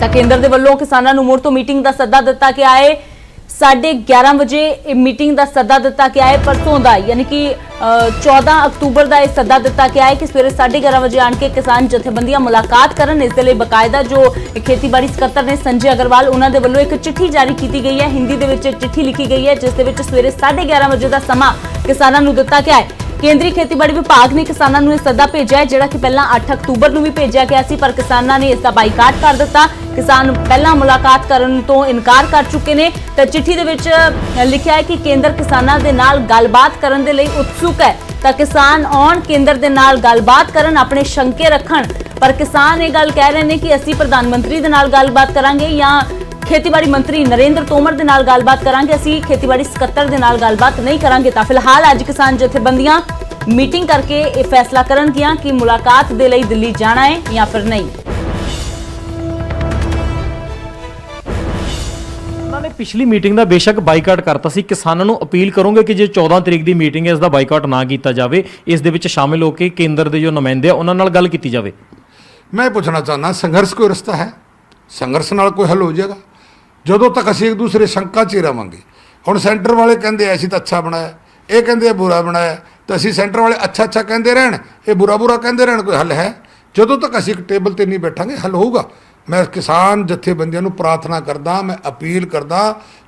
ਤਾਂ ਕੇਂਦਰ ਦੇ ਵੱਲੋਂ ਕਿਸਾਨਾਂ ਨੂੰ ਮੁੜ ਤੋਂ ਮੀਟਿੰਗ ਦਾ ਸੱਦਾ ਦਿੱਤਾ ਗਿਆ ਹੈ। 11:30 ਵਜੇ ਇਹ ਮੀਟਿੰਗ ਦਾ ਸੱਦਾ ਦਿੱਤਾ ਗਿਆ ਹੈ। परसों ਦਾ यानी कि 14 अक्तूबर ਦਾ ਇਹ ਸੱਦਾ ਦਿੱਤਾ ਗਿਆ ਹੈ ਕਿ ਸਵੇਰੇ 11:30 ਵਜੇ ਆਣ ਕੇ ਕਿਸਾਨ ਜਥੇਬੰਦੀਆਂ ਮੁਲਾਕਾਤ ਕਰਨ। ਇਸ ਦੇ ਲਈ ਬਕਾਇਦਾ ਜੋ ਖੇਤੀਬਾੜੀ ਸਕੱਤਰ ਨੇ ਸੰਜੇ ਅਗਰਵਾਲ ਉਹਨਾਂ ਦੇ ਵੱਲੋਂ ਇੱਕ ਚਿੱਠੀ ਜਾਰੀ ਕੀਤੀ ਗਈ ਹੈ। ਹਿੰਦੀ ਦੇ ਵਿੱਚ ਚਿੱਠੀ ਲਿਖੀ ਗਈ ਹੈ ਜਿਸ ਦੇ ਵਿੱਚ ਸਵੇਰੇ 11:30 ਵਜੇ ਦਾ ਸਮਾਂ ਕਿਸਾਨਾਂ ਨੂੰ ਦਿੱਤਾ ਗਿਆ ਹੈ। केंद्रीय खेतीबाड़ी विभाग ने किसानों को सदा भेजा है जिहड़ा कि पहला 8 अक्तूबर को भी भेजा गया सी पर किसानों ने इसका बाईकाट कर दिता। किसान पहला मुलाकात करने तो इनकार कर चुके हैं। तो चिट्ठी दे विच लिखा है कि केंद्र किसानों के नाल गलबात करने के लिए उत्सुक है। तो किसान आउण केंद्र के नाल गलबात करन अपने शंके रखण पर किसान ये गल कह रहे हैं कि असीं प्रधानमंत्री दे नाल गलबात करांगे या खेतीबाड़ी मंत्री नरेंद्र तोमर दे नाल गलबात करांगे, असीं खेतीबाड़ी सकत्तर दे नाल गलबात नहीं करांगे। तां फिलहाल अज किसान जथेबंदियां मीटिंग करके यह फैसला करनगियां कि मुलाकात दे लई दिल्ली जाना है या फिर नहीं। उन्होंने पिछली मीटिंग का बेशक बाईकाट करता सी। किसानों को अपील करूंगे कि जो 14 तरीक की मीटिंग है इसका बाईकाट ना किया जाए, इस दे विच शामिल होकर केंद्र के जो नुमाइंदे उन्हां नाल गल की जाए। मैं पूछना चाहना संघर्ष कोई रस्ता है? संघर्ष नाल कोई हल हो जाएगा? ਜਦੋਂ तक ਅਸੀਂ एक दूसरे शंका 'ਚ ਹੀ ਰਵਾਂਗੇ। ਹੁਣ ਸੈਂਟਰ ਵਾਲੇ ਕਹਿੰਦੇ ਅਸੀਂ ਤਾਂ ਅੱਛਾ ਬਣਾਇਆ, ਇਹ ਕਹਿੰਦੇ ਬੁਰਾ ਬਣਾਇਆ, ਤਾਂ ਅਸੀਂ ਸੈਂਟਰ ਵਾਲੇ ਅੱਛਾ ਅੱਛਾ ਕਹਿੰਦੇ ਰਹਿਣ, ਇਹ ਬੁਰਾ ਬੁਰਾ ਕਹਿੰਦੇ ਰਹਿਣ, ਕੋਈ ਹੱਲ ਹੈ? ਜਦੋਂ ਤੱਕ ਅਸੀਂ ਇੱਕ ਟੇਬਲ ਤੇ ਨਹੀਂ ਬੈਠਾਂਗੇ ਹੱਲ ਹੋਊਗਾ। ਮੈਂ ਕਿਸਾਨ ਜਥੇਬੰਦੀਆਂ ਨੂੰ ਪ੍ਰਾਰਥਨਾ ਕਰਦਾ, ਮੈਂ ਅਪੀਲ ਕਰਦਾ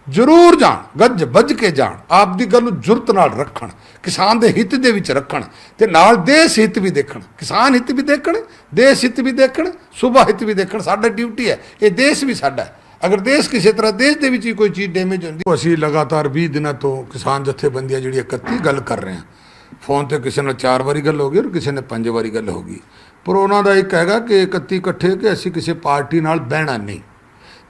ਜ਼ਰੂਰ ਜਾਣ, ਗੱਜ ਵੱਜ ਕੇ ਜਾਣ, ਆਪ ਦੀ ਗੱਲ ਨੂੰ ਜੁਰਤ ਨਾਲ ਰੱਖਣ, ਕਿਸਾਨ ਦੇ ਹਿੱਤ ਦੇ ਵਿੱਚ ਰੱਖਣ ਤੇ ਨਾਲ ਦੇਸ਼ ਹਿੱਤ ਵੀ ਦੇਖਣ, ਕਿਸਾਨ ਹਿੱਤ ਵੀ ਦੇਖਣ, ਦੇਸ਼ ਹਿੱਤ ਵੀ ਦੇਖਣ, ਸੂਬਾ ਹਿੱਤ ਵੀ ਦੇਖਣ। ਸਾਡਾ ਡਿਊਟੀ ਹੈ, ਇਹ ਦੇਸ਼ ਵੀ ਸਾਡਾ ਹੈ। अगर देश किसी तरह देश के विच कोई चीज़ डैमेज होती असी लगातार 20 दिनों तो किसान जथेबंदियां जी 31 गल कर रहे हैं। फोन पर किसी ने 4 बारी गल होगी और किसी ने 5 बारी गल होगी, पर उन्होंने एक हैगा कि 31 इकट्ठे कि असी किसी पार्टी नाल बहना नहीं।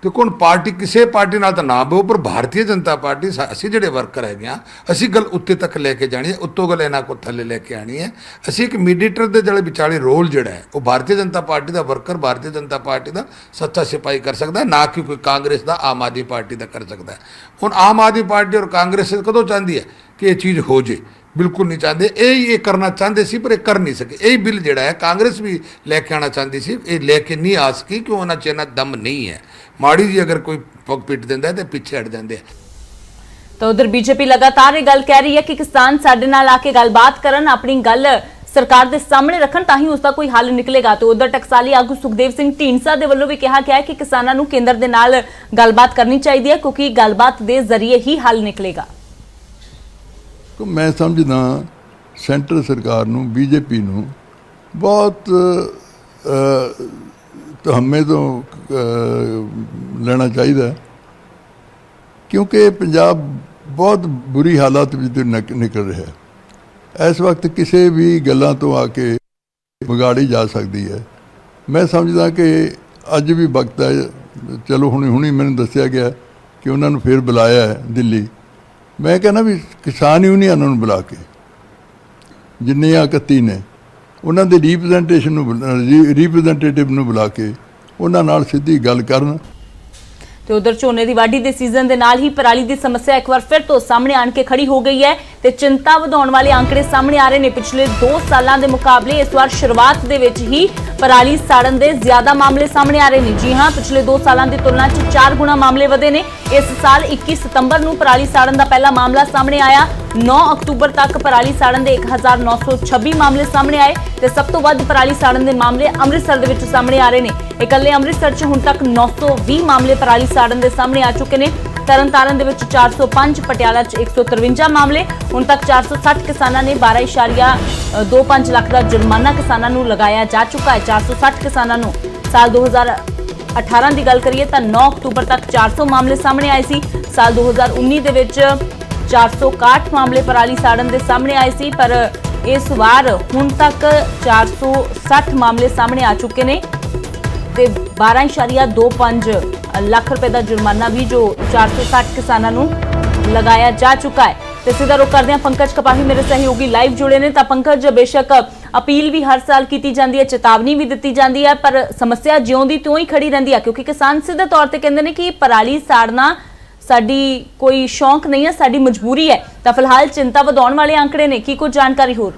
तो कौन पार्टी किसी पार्टी नाल तो ना बहो, पर भारतीय जनता पार्टी असी जिहड़े वर्कर है गए असी गल उत्ते तक लैके जानी है, उत्तों गल इन्हां को थल्ले लैके आनी है। असी एक मीडिएटर के जड़े विचाले रोल जिहड़ा है वो भारतीय जनता पार्टी का वर्कर भारतीय जनता पार्टी का सच्चा सिपाही कर सकता है, ना कि कोई कांग्रेस का आम आदमी पार्टी का कर सकता है। हुण आम आदमी पार्टी और कांग्रेस कदों चाहती है कि ये चीज़ हो जाए? बिल्कुल नहीं चाहते। ये करना चाहते सी पर कर नहीं सके। यही बिल जिहड़ा है कांग्रेस भी लैके आना चाहती सी, ये लैके नहीं आ सकी क्यों? उन्होंने च इन्ना दम नहीं है। माड़ी जी अगर कोई पग पिट देंदा है तो पीछे हट जाते हैं। तो उधर बीजेपी लगातार ये गल कह रही है कि किसान साडे नाल आके गलबात करन, अपनी गल सरकार के सामने रखन, तां ही उसका कोई हल निकलेगा। तो उधर टकसाली आगू सुखदेव सिंह ढींडसा दे वल्लों भी कहा गया है कि किसानों को केंद्र दे नाल गलबात करनी चाहिए क्योंकि गलबात के जरिए ही हल निकलेगा। तो मैं समझदा सेंटर सरकार नूं बीजेपी नूं बहुत तो हमें तो लेना चाहिए क्योंकि पंजाब बहुत बुरी हालात में निकल रहा है। इस वक्त किसी भी गल्लां तो आके बिगाड़ी जा सकती है। मैं समझदा कि अज भी वक्त है, चलो हुणी मैंने दसिया गया कि उन्होंने फिर बुलाया है दिल्ली। मैं कहना भी किसान यूनियन ਨੂੰ बुला के जिन्नियां 31 ने ਉਹਨਾਂ ਦੇ रिप्रजेंटेटिव ਨੂੰ बुला के ਉਹਨਾਂ ਨਾਲ ਸਿੱਧੀ ਗੱਲ ਕਰਨ। तो उधर झोने की वाढ़ी के सीजन के नाल ही पराली की समस्या एक बार फिर तो सामने आन के खड़ी हो गई है। तो चिंता वधाउण वाले आंकड़े सामने आ रहे हैं। पिछले 2 सालों के मुकाबले इस बार शुरुआत के ही पराली साड़न के ज्यादा मामले सामने आ रहे हैं। जी हाँ, पिछले 2 सालों की तुलना 4 गुणा मामले वधे ने। इस साल 21 सितंबर को पराली साड़न का पहला मामला सामने आया। 9 अक्तूबर तक पराली साड़न के 1926 मामले सामने आए। तो सब तो वध पराली साड़न के मामले अमृतसर के सामने आ रहे हैं। इकल्ले अमृतसर च हुण तक 920 मामले पराली साड़न के सामने आ चुके हैं। तरनतारन दे विच 405, पटियाला च 153 मामले। हुण तक 460 किसानों ने 12.25 लाख का जुर्माना किसानों को लगाया जा चुका है। 460 किसानों को साल 2018 की गल करिए तो 9 अक्तूबर तक 400 मामले सामने आए सी। साल 2019 दे विच 461 मामले पराली साड़न के सामने आए सी, पर इस बार हुण तक 460 मामले सामने आ चुके हैं। तो 12.25 लाख रुपए का जुर्माना भी जो 460 किसानों को लगाया जा चुका है। तो सीधा रुख करते हैं पंकज कपाही मेरे सहयोगी लाइव जुड़े ने। तो पंकज, बेशक अपील भी हर साल की जाती है, चेतावनी भी दी जाती है, पर समस्या ज्यों दी त्यों ही खड़ी रही है क्योंकि किसान सीधे तौर पर कहते हैं कि पराली साड़ना साडी कोई शौक नहीं है, साडी मजबूरी है। तो फिलहाल चिंता वधाउण वाले आंकड़े ने की कुछ जानकारी होर?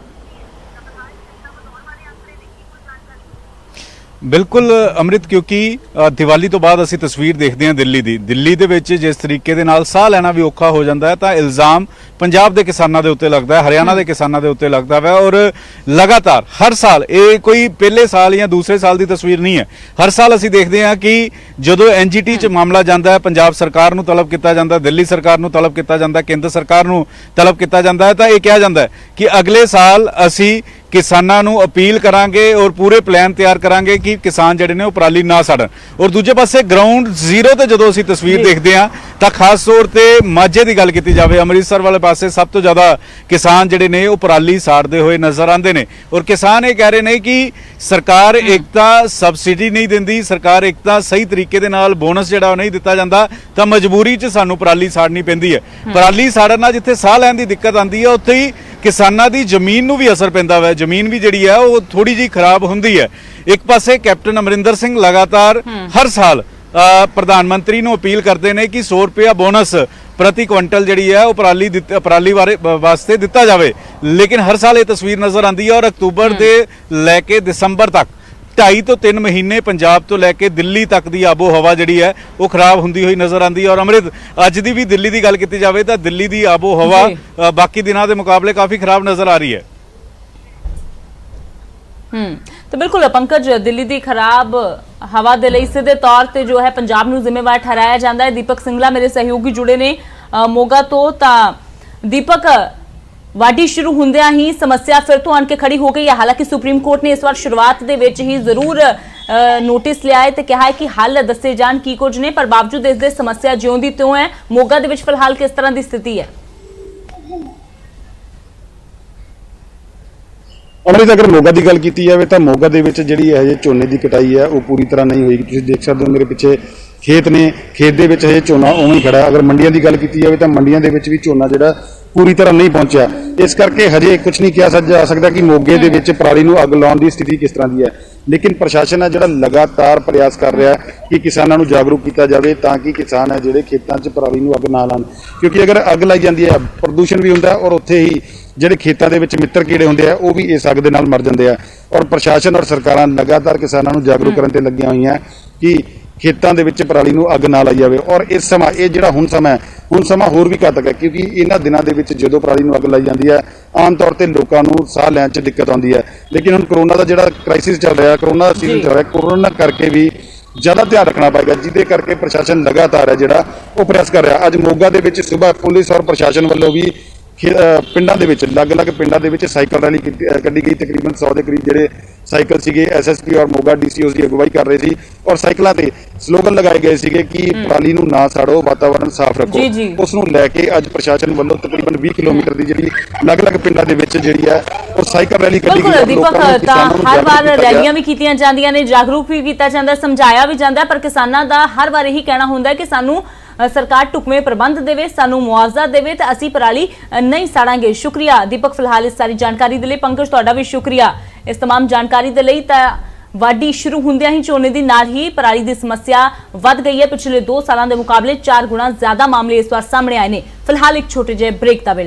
ਬਿਲਕੁਲ ਅੰਮ੍ਰਿਤ, ਕਿਉਂਕਿ ਦੀਵਾਲੀ ਤੋਂ ਬਾਅਦ ਅਸੀਂ ਤਸਵੀਰ ਦੇਖਦੇ ਹਾਂ ਦਿੱਲੀ ਦੇ ਵਿੱਚ ਜਿਸ ਤਰੀਕੇ ਦੇ ਨਾਲ ਸਾਹ ਲੈਣਾ ਵੀ ਔਖਾ ਹੋ ਜਾਂਦਾ ਹੈ, ਤਾਂ ਇਲਜ਼ਾਮ ਪੰਜਾਬ ਦੇ ਕਿਸਾਨਾਂ ਦੇ ਉੱਤੇ ਲੱਗਦਾ ਹੈ, ਹਰਿਆਣਾ ਦੇ ਕਿਸਾਨਾਂ ਦੇ ਉੱਤੇ ਲੱਗਦਾ ਹੈ। ਔਰ ਲਗਾਤਾਰ ਹਰ ਸਾਲ, ਇਹ ਕੋਈ ਪਹਿਲੇ ਸਾਲ ਜਾਂ ਦੂਸਰੇ ਸਾਲ ਦੀ ਤਸਵੀਰ ਨਹੀਂ ਹੈ, ਹਰ ਸਾਲ ਅਸੀਂ ਦੇਖਦੇ ਹਾਂ ਕਿ ਜਦੋਂ ਐਨਜੀਟੀ 'ਚ ਮਾਮਲਾ ਜਾਂਦਾ ਹੈ, ਪੰਜਾਬ ਸਰਕਾਰ ਨੂੰ ਤਲਬ ਕੀਤਾ ਜਾਂਦਾ, ਦਿੱਲੀ ਸਰਕਾਰ ਨੂੰ ਤਲਬ ਕੀਤਾ ਜਾਂਦਾ, ਕੇਂਦਰ ਸਰਕਾਰ ਨੂੰ ਤਲਬ ਕੀਤਾ ਜਾਂਦਾ ਹੈ, ਤਾਂ ਇਹ ਕਿਹਾ ਜਾਂਦਾ ਹੈ ਕਿ ਅਗਲੇ ਸਾਲ ਅਸੀਂ ਕਿਸਾਨਾਂ ਨੂੰ ਅਪੀਲ ਕਰਾਂਗੇ ਔਰ ਪੂਰੇ ਪਲਾਨ ਤਿਆਰ ਕਰਾਂਗੇ ਕਿ ਕਿਸਾਨ ਜਿਹੜੇ ਨੇ ਉਹ ਪਰਾਲੀ ਨਾ ਸਾੜਨ। ਔਰ ਦੂਜੇ ਪਾਸੇ ਗਰਾਊਂਡ ਜ਼ੀਰੋ ਤੇ ਜਦੋਂ ਅਸੀਂ ਤਸਵੀਰ ਦੇਖਦੇ ਹਾਂ ਤਾਂ ਖਾਸ ਤੌਰ ਤੇ ਮਾਝੇ ਦੀ ਗੱਲ ਕੀਤੀ ਜਾਵੇ, ਅੰਮ੍ਰਿਤਸਰ ਵਾਲੇ ਪਾਸੇ ਸਭ ਤੋਂ ਜ਼ਿਆਦਾ ਕਿਸਾਨ ਜਿਹੜੇ ਨੇ ਉਹ ਪਰਾਲੀ ਸਾੜਦੇ ਹੋਏ ਨਜ਼ਰ ਆਉਂਦੇ ਨੇ। ਔਰ ਕਿਸਾਨ ਇਹ ਕਹਿ ਰਹੇ ਨੇ ਕਿ ਸਰਕਾਰ ਇੱਕ ਤਾਂ ਸਬਸਿਡੀ ਨਹੀਂ ਦਿੰਦੀ, ਸਰਕਾਰ ਇੱਕ ਤਾਂ ਸਹੀ ਤਰੀਕੇ ਦੇ ਨਾਲ ਬੋਨਸ ਜਿਹੜਾ ਉਹ ਨਹੀਂ ਦਿੱਤਾ ਜਾਂਦਾ, ਤਾਂ ਮਜਬੂਰੀ 'ਚ ਸਾਨੂੰ ਪਰਾਲੀ ਸਾੜਨੀ ਪੈਂਦੀ ਹੈ। ਪਰਾਲੀ ਸਾੜਨ ਨਾਲ ਜਿੱਥੇ ਸਾਹ ਲੈਣ ਦੀ ਦਿੱਕਤ ਆਉਂਦੀ ਹੈ, ਉੱਥੇ ਹੀ ਕਿਸਾਨਾਂ ਦੀ ਜ਼ਮੀਨ ਨੂੰ ਵੀ ਅਸਰ ਪੈਂਦਾ ਵਾ, ਜ਼ਮੀਨ ਵੀ ਜਿਹੜੀ ਹੈ ਉਹ ਥੋੜੀ ਜਿਹੀ ਖਰਾਬ ਹੁੰਦੀ ਹੈ। ਇੱਕ ਪਾਸੇ ਕੈਪਟਨ ਅਮਰਿੰਦਰ ਸਿੰਘ ਲਗਾਤਾਰ ਹਰ ਸਾਲ ਪ੍ਰਧਾਨ ਮੰਤਰੀ ਨੂੰ ਅਪੀਲ ਕਰਦੇ ਨੇ ਕਿ 100 ਰੁਪਇਆ ਬੋਨਸ ਪ੍ਰਤੀ ਕੁਇੰਟਲ ਜਿਹੜੀ ਹੈ ਉਹ ਪਰਾਲੀ ਵਾਸਤੇ ਦਿੱਤਾ ਜਾਵੇ, ਲੇਕਿਨ ਹਰ ਸਾਲ ਇਹ ਤਸਵੀਰ ਨਜ਼ਰ ਆਉਂਦੀ ਹੈ। ਔਰ ਅਕਤੂਬਰ ਦੇ ਲੈ ਕੇ ਦਸੰਬਰ ਤੱਕ 2.5 ਤੋਂ 3 ਮਹੀਨੇ ਪੰਜਾਬ ਤੋਂ ਲੈ ਕੇ ਦਿੱਲੀ ਤੱਕ ਦੀ ਆਬੋ ਹਵਾ ਜਿਹੜੀ ਹੈ ਉਹ ਖਰਾਬ ਹੁੰਦੀ ਹੋਈ ਨਜ਼ਰ ਆਉਂਦੀ ਹੈ। ਔਰ ਅੰਮ੍ਰਿਤ, ਅੱਜ ਦੀ ਵੀ ਦਿੱਲੀ ਦੀ ਗੱਲ ਕੀਤੀ ਜਾਵੇ ਤਾਂ ਦਿੱਲੀ ਦੀ ਆਬੋ ਹਵਾ ਬਾਕੀ ਦਿਨਾਂ ਦੇ ਮੁਕਾਬਲੇ ਕਾਫੀ ਖਰਾਬ ਨਜ਼ਰ ਆ ਰਹੀ ਹੈ। तो बिल्कुल पंकज, दिल्ली की खराब हवा दे लई सीधे तौर ते जो है पंजाब नूं जिम्मेवार ठहराया जाता है। दीपक सिंगला मेरे सहयोगी जुड़े ने मोगा तो। दीपक, वाढी शुरू हुंदियां ही समस्या फिर तो आण के खड़ी हो गई है। हालांकि सुप्रीम कोर्ट ने इस बार शुरुआत दे विच ही जरूर नोटिस लिया है ते कहा है कि हल दसे जाण की कुछ ने, पर बावजूद इस दे समस्या ज्यों दी त्यों है। मोगा दे विच फिलहाल किस तरह की स्थिति है? अमृत, अगर मोगा की गल की जाए तो मोगा के जी झोने की कटाई है वो पूरी तरह नहीं होगी। तुम देख सकते हो मेरे पिछे खेत ने, खेत के झोना उवें ही खड़ा। अगर मंडियां की गल की जाए तो मंडियां भी झोना जो पूरी तरह नहीं पहुंचा, इस करके हजे कुछ नहीं किया जा सकता कि मोगे के पराली नूं अग लाउण की स्थिति किस तरह की है। लेकिन प्रशासन है जो लगातार प्रयास कर रहा है कि किसानों को जागरूक किया जाए ताकि किसान है जोड़े खेतों च पराली नूं अग ना लाउण, क्योंकि अगर अग लाई जाती है प्रदूषण भी होंदा और उत्थे ही ਜਿਹੜੇ ਖੇਤਾਂ ਦੇ ਵਿੱਚ ਮਿੱਤਰ ਕੀੜੇ ਹੁੰਦੇ ਆ ਉਹ ਵੀ ਇਸ ਅੱਗ ਦੇ ਨਾਲ ਮਰ ਜਾਂਦੇ ਆ। ਔਰ ਪ੍ਰਸ਼ਾਸਨ ਔਰ ਸਰਕਾਰਾਂ ਲਗਾਤਾਰ ਕਿਸਾਨਾਂ ਨੂੰ ਜਾਗਰੂਕ ਕਰਨ ਤੇ ਲੱਗੀਆਂ ਹੋਈਆਂ ਕਿ ਖੇਤਾਂ ਦੇ ਵਿੱਚ ਪਰਾਲੀ ਨੂੰ ਅੱਗ ਨਾ ਲਾਈ ਜਾਵੇ। ਔਰ ਇਸ ਸਮਾਂ ਇਹ ਜਿਹੜਾ ਹੁਣ ਸਮਾਂ ਹੋਰ ਵੀ ਘਾਤਕ ਹੈ, ਕਿਉਂਕਿ ਇਹਨਾਂ ਦਿਨਾਂ ਦੇ ਵਿੱਚ ਜਦੋਂ ਪਰਾਲੀ ਨੂੰ ਅੱਗ ਲਾਈ ਜਾਂਦੀ ਹੈ ਆਮ ਤੌਰ ਤੇ ਲੋਕਾਂ ਨੂੰ ਸਾਹ ਲੈਣ 'ਚ ਦਿੱਕਤ ਆਉਂਦੀ ਹੈ। ਲੇਕਿਨ ਹੁਣ ਕਰੋਨਾ ਦਾ ਜਿਹੜਾ ਕ੍ਰਾਈਸਿਸ ਚੱਲ ਰਿਹਾ, ਕਰੋਨਾ ਦਾ ਸੀਜ਼ਨ ਚੱਲ ਰਿਹਾ, ਕਰੋਨਾ ਕਰਕੇ ਵੀ ਜ਼ਿਆਦਾ ਧਿਆਨ ਰੱਖਣਾ ਪਏਗਾ, ਜਿਹਦੇ ਕਰਕੇ ਪ੍ਰਸ਼ਾਸਨ ਲਗਾਤਾਰ ਹੈ ਜਿਹੜਾ ਉਹ ਪ੍ਰयास ਕਰ ਰਿਹਾ। ਅੱਜ ਮੋਗਾ ਦੇ ਵਿੱਚ ਸਵੇਰ ਪੁਲਿਸ ਔਰ ਪ੍ਰਸ਼ਾਸਨ ਵੱਲੋਂ ਵੀ ਪਿੰਡਾਂ ਦੇ ਵਿੱਚ ਅਲੱਗ-ਅਲੱਗ ਪਿੰਡਾਂ ਦੇ ਵਿੱਚ ਸਾਈਕਲ ਰੈਲੀ ਕੱਢੀ ਗਈ। ਤਕਰੀਬਨ 100 ਦੇ ਕਰੀਬ ਜਿਹੜੇ ਸਾਈਕਲ ਸੀਗੇ ਐਸਐਸਪੀ ਔਰ ਮੋਗਾ ਡੀਸੀਓ ਦੀ ਅਗਵਾਈ ਕਰ ਰਹੇ ਸੀ ਔਰ ਸਾਈਕਲਾਂ ਤੇ ਸਲੋਗਨ ਲਗਾਏ ਗਏ ਸੀਗੇ ਕਿ ਪਰਾਲੀ ਨੂੰ ਨਾ ਸਾੜੋ, ਵਾਤਾਵਰਨ ਸਾਫ਼ ਰੱਖੋ। ਉਸ ਨੂੰ ਲੈ ਕੇ ਅੱਜ ਪ੍ਰਸ਼ਾਸਨ ਵੱਲੋਂ ਤਕਰੀਬਨ 20 ਕਿਲੋਮੀਟਰ ਦੀ ਜਿਹੜੀ ਅਲੱਗ-ਅਲੱਗ ਪਿੰਡਾਂ ਦੇ ਵਿੱਚ ਜਿਹੜੀ ਹੈ ਉਹ ਸਾਈਕਲ ਰੈਲੀ ਕੱਢੀ ਗਈ। ਦੀਪਕ, ਤਾਂ ਹਰ ਵਾਰ ਰੈਲੀਆਂ ਵੀ ਕੀਤੀਆਂ ਜਾਂਦੀਆਂ ਨੇ, ਜਾਗਰੂਕ ਵੀ ਕੀਤਾ ਜਾਂਦਾ, ਸਮਝਾਇਆ ਵੀ ਜਾਂਦਾ, ਪਰ ਕਿਸਾਨਾਂ ਦਾ ਹਰ ਵਾਰ ਇਹੀ ਕਹਿਣਾ ਹੁੰਦਾ ਕਿ ਸਾਨੂੰ सरकार ढुकवें प्रबंध देवे, सानू मुआवजा देवे ते असीं पराली नहीं साड़ांगे। शुक्रिया दीपक, फिलहाल इस सारी जानकारी दे लई। पंकज, तुहाडा भी शुक्रिया इस तमाम जानकारी दे लई। तां वाढी शुरू हुंदियां ही झोने दी नाल ही पराली दी समस्या वध गई है। पिछले 2 सालां दे मुकाबले 4 गुणा ज्यादा मामले इस बार सामने आए ने। फिलहाल एक छोटे जे ब्रेक दा